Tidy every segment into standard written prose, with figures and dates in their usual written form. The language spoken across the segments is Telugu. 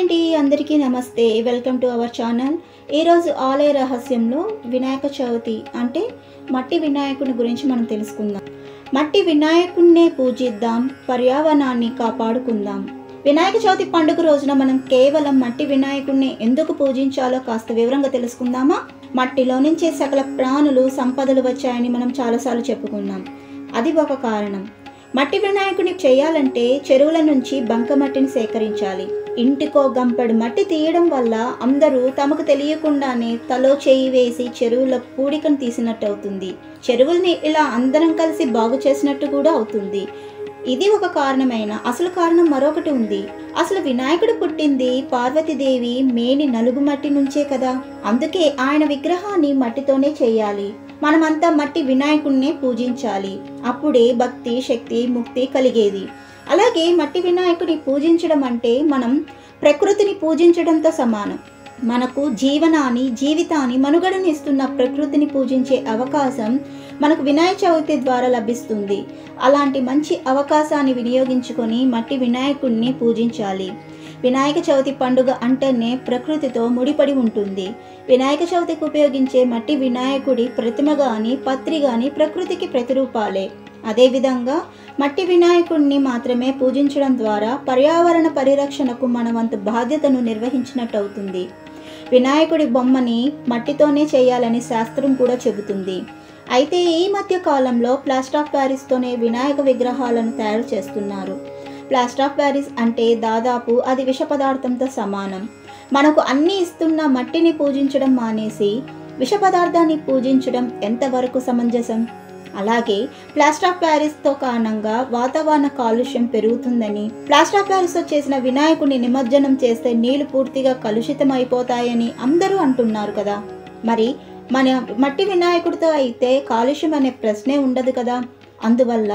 అండి, అందరికీ నమస్తే. Welcome to our channel. ఈరోజు ఆలయ రహస్యంలో వినాయక చవితి అంటే మట్టి వినాయకుని గురించి మనం తెలుసుకుందాం. మట్టి వినాయకుడినే పూజిద్దాం, పర్యావరణాన్ని కాపాడుకుందాం. వినాయక చవితి పండుగ రోజున మనం కేవలం మట్టి వినాయకుడిని ఎందుకు పూజించాలో కాస్త వివరంగా తెలుసుకుందామా? మట్టిలో నుంచే సకల ప్రాణులు సంపదలు వచ్చాయని మనం చాలాసార్లు చెప్పుకున్నాం. అది ఒక కారణం. మట్టి వినాయకుని చేయాలంటే చెరువుల నుంచి బంకమట్టిని సేకరించాలి. ఇంటికో గంపెడు మట్టి తీయడం వల్ల అందరూ తమకు తెలియకుండానే తలో చేయి వేసి చెరువుల పూడికను తీసినట్టు అవుతుంది. చెరువుల్ని ఇలా అందరం కలిసి బాగు చేసినట్టు కూడా అవుతుంది. ఇది ఒక కారణమైన అసలు కారణం మరొకటి ఉంది. అసలు వినాయకుడు పుట్టింది పార్వతీదేవి మేని నలుగు మట్టి నుంచే కదా. అందుకే ఆయన విగ్రహాన్ని మట్టితోనే చేయాలి. మనమంతా మట్టి వినాయకుడినే పూజించాలి. అప్పుడే భక్తి, శక్తి, ముక్తి కలిగేది. అలాగే మట్టి వినాయకుడిని పూజించడం అంటే మనం ప్రకృతిని పూజించడంతో సమానం. మనకు జీవితాన్ని మనుగడని ఇస్తున్న ప్రకృతిని పూజించే అవకాశం మనకు వినాయక చవితి ద్వారా లభిస్తుంది. అలాంటి మంచి అవకాశాన్ని వినియోగించుకొని మట్టి వినాయకుడిని పూజించాలి. వినాయక చవితి పండుగ అంటేనే ప్రకృతితో ముడిపడి ఉంటుంది. వినాయక చవితికి ఉపయోగించే మట్టి వినాయకుడి ప్రతిమ కానీ పత్రి కానీ ప్రకృతికి ప్రతిరూపాలే. అదేవిధంగా మట్టి వినాయకుడిని మాత్రమే పూజించడం ద్వారా పర్యావరణ పరిరక్షణకు మన వంతు బాధ్యతను నిర్వహించినట్టు అవుతుంది. వినాయకుడి బొమ్మని మట్టితోనే చేయాలని శాస్త్రం కూడా చెబుతుంది. అయితే ఈ మధ్య కాలంలో ప్లాస్టర్ ఆఫ్ ప్యారిస్తోనే వినాయక విగ్రహాలను తయారు చేస్తున్నారు. ప్లాస్టర్ ఆఫ్ ప్యారిస్ అంటే దాదాపు అది విష పదార్థంతో సమానం. మనకు అన్నీ ఇస్తున్న మట్టిని పూజించడం మానేసి విష పదార్థాన్ని పూజించడం ఎంతవరకు సమంజసం? అలాగే ప్లాస్టర్ ఆఫ్ ప్యారిస్తో కారణంగా వాతావరణ కాలుష్యం పెరుగుతుందని, ప్లాస్టర్ ఆఫ్ ప్యారిస్తో చేసిన వినాయకుడిని నిమజ్జనం చేస్తే నీళ్లు పూర్తిగా కలుషితం అయిపోతాయని అందరూ అంటున్నారు కదా. మరి మన మట్టి వినాయకుడితో అయితే కాలుష్యం అనే ప్రశ్నే ఉండదు కదా. అందువల్ల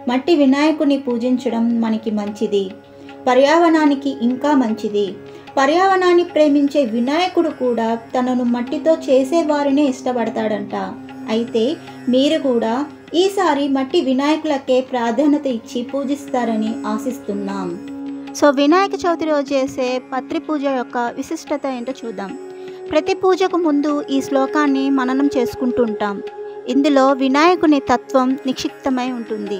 మట్టి వినాయకుడిని పూజించడం మనకి మంచిది, పర్యావరణానికి ఇంకా మంచిది. పర్యావరణాన్ని ప్రేమించే వినాయకుడు కూడా తనను మట్టితో చేసేవారినే ఇష్టపడతాడంట. అయితే మీరు కూడా ఈసారి మట్టి వినాయకులకే ప్రాధాన్యత ఇచ్చి పూజిస్తారని ఆశిస్తున్నాం. సో వినాయక చవితి రోజు చేసే పత్రి పూజ యొక్క విశిష్టత ఏంటో చూద్దాం. ప్రతి పూజకు ముందు ఈ శ్లోకాన్ని మననం చేసుకుంటుంటాం. ఇందులో వినాయకుని తత్వం నిక్షిప్తమై ఉంటుంది.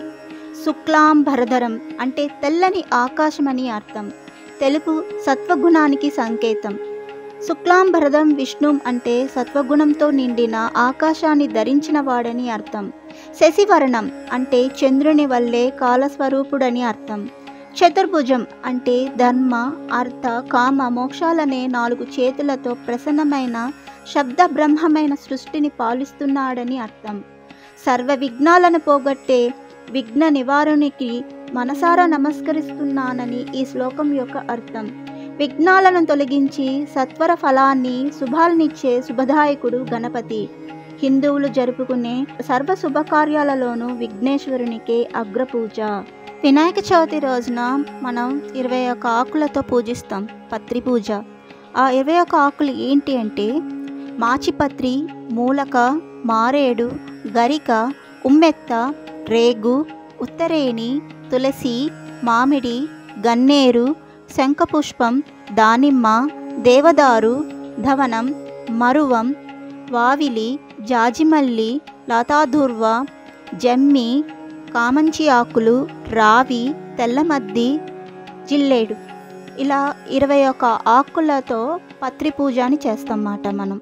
శుక్లాం భరధరం అంటే తెల్లని ఆకాశమని అర్థం. తెలుపు సత్వగుణానికి సంకేతం. శుక్లాం భరధం విష్ణుం అంటే సత్వగుణంతో నిండిన ఆకాశాన్ని ధరించిన వాడని అర్థం. శశివర్ణం అంటే చంద్రుని వల్లే కాలస్వరూపుడని అర్థం. చతుర్భుజం అంటే ధర్మ, అర్థ, కామ, మోక్షాలనే 4 చేతులతో ప్రసన్నమైన శబ్ద బ్రహ్మమైన సృష్టిని పాలిస్తున్నాడని అర్థం. సర్వ విఘ్నాలను పోగొట్టే విఘ్న నివారునికి మనసారా నమస్కరిస్తున్నానని ఈ శ్లోకం యొక్క అర్థం. విఘ్నాలను తొలగించి సత్వర ఫలాన్ని శుభాలనిచ్చే శుభదాయకుడు గణపతి. హిందువులు జరుపుకునే సర్వ శుభకార్యాలలోనూ విఘ్నేశ్వరునికే అగ్రపూజ. వినాయక చవితి రోజున మనం 21 ఆకులతో పూజిస్తాం పత్రి పూజ. ఆ 21 ఆకులు ఏంటి అంటే మాచిపత్రి, మూలక, మారేడు, గరిక, ఉమ్మెత్త, రేగు, ఉత్తరేణి, తులసి, మామిడి, గన్నేరు, శంఖపుష్పం, దానిమ్మ, దేవదారు, ధవనం, మరువం, వావిలి, జాజిమల్లి, లతాధూర్వ, జమ్మి, కామంచి ఆకులు, రావి, తెల్లమద్ది, జిల్లేడు ఇలా 21 ఆకులతో పత్రి పూజని చేస్తామన్నమాట మనం.